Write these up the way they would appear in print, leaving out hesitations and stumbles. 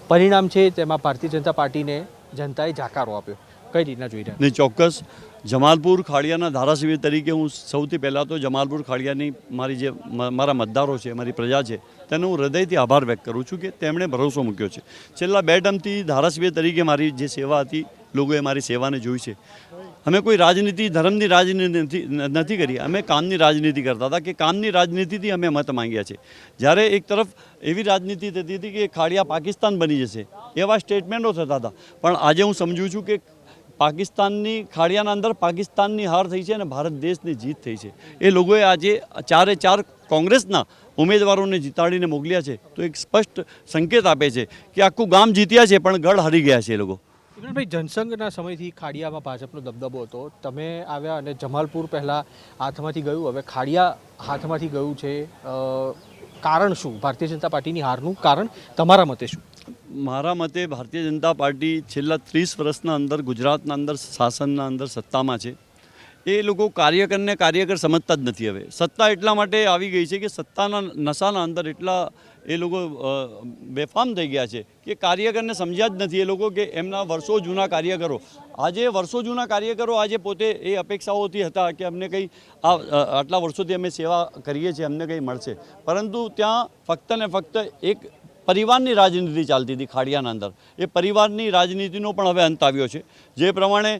પરિણામ છે તેમાં ભારતીય જનતા પાર્ટીને જનતાએ જાકારો આપ્યો, કઈ રીતના જોઈ રહ્યા? ને ચોક્કસ જમાલપુર ખાડિયાના ધારાસભ્ય તરીકે હું સૌથી પહેલાં તો જમાલપુર ખાડિયાની મારી જે મારા મતદારો છે, મારી પ્રજા છે, તેનો હું હૃદયથી આભાર વ્યક્ત કરું છું કે તેમણે ભરોસો મૂક્યો છે. છેલ્લા 2 ટર્મથી ધારાસભ્ય તરીકે મારી જે સેવા હતી, લોકોએ મારી સેવાને જોઈ છે. અમે કોઈ રાજનીતિ ધર્મની રાજનીતિ નથી કરી, અમે કામની રાજનીતિ કરતા હતા કે કામની રાજનીતિથી અમે મત માંગ્યા છે. જ્યારે એક તરફ એવી રાજનીતિ થતી હતી કે ખાડિયા પાકિસ્તાન બની જશે એવા સ્ટેટમેન્ટો થતા હતા, પણ આજે હું સમજું છું કે પાકિસ્તાનની ખાડિયાના અંદર પાકિસ્તાનની હાર થઈ છે અને ભારત દેશની જીત થઈ છે. એ લોકોએ આજે 4 કોંગ્રેસના ઉમેદવારોને જીતાડીને મોકલ્યા છે, તો એક સ્પષ્ટ સંકેત આપે છે કે આખું ગામ જીત્યા છે પણ ગઢ હારી ગયા છે એ લોકો. ભાઈ, જનસંઘના સમયથી ખાડિયામાં ભાજપનો દબદબો હતો, તમે આવ્યા અને જમાલપુર પહેલાં હાથમાંથી ગયું, હવે ખાડિયા હાથમાંથી ગયું છે. કારણ શું ભારતીય જનતા પાર્ટીની હારનું કારણ તમારા મતે શું? મારા મતે ભારતીય જનતા પાર્ટી છેલ્લા 30 વર્ષના અંદર ગુજરાતના અંદર શાસનના અંદર સત્તામાં છે. એ લોકો કાર્યકર સમજતા જ નથી. હવે સત્તા એટલા માટે આવી ગઈ છે કે સત્તાના નશાના અંદર એટલા એ લોકો બેફામ થઈ ગયા છે કે કાર્યકરને સમજ્યા જ નથી એ લોકો કે એમના વર્ષો જૂના કાર્યકરો આજે પોતે એ અપેક્ષાઓથી હતા કે અમને કંઈ આટલા વર્ષોથી અમે સેવા કરીએ છીએ, અમને કંઈ મળશે, પરંતુ ત્યાં ફક્ત ને ફક્ત એક પરિવારની રાજનીતિ ચાલતી હતી ખાડિયાના અંદર. એ પરિવારની રાજનીતિનો પણ હવે અંત આવ્યો છે. જે પ્રમાણે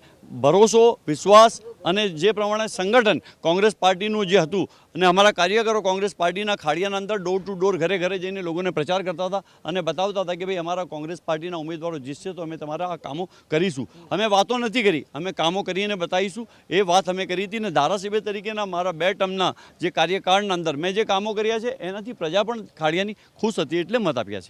ભરોસો, વિશ્વાસ અને જે પ્રમાણે સંગઠન કોંગ્રેસ પાર્ટીનું જે હતું અને અમારા કાર્યકરો કોંગ્રેસ પાર્ટીના ખાડિયાના અંદર ડોર ટુ ડોર ઘરે ઘરે જઈને લોકોને પ્રચાર કરતા હતા અને બતાવતા હતા કે ભાઈ અમારા કોંગ્રેસ પાર્ટીના ઉમેદવારો જીતશે તો અમે તમારા આ કામો કરીશું. અમે વાતો નથી કરી, અમે કામો કરીને બતાવીશું. એ વાત અમે કરી હતી ને ધારાસભ્ય તરીકેના મારા 2 ટર્મના જે કાર્યકાળના અંદર મેં જે કામો કર્યા છે એનાથી પ્રજા પણ ખાડિયાની ખુશ હતી, એટલે મત આપ્યા છે.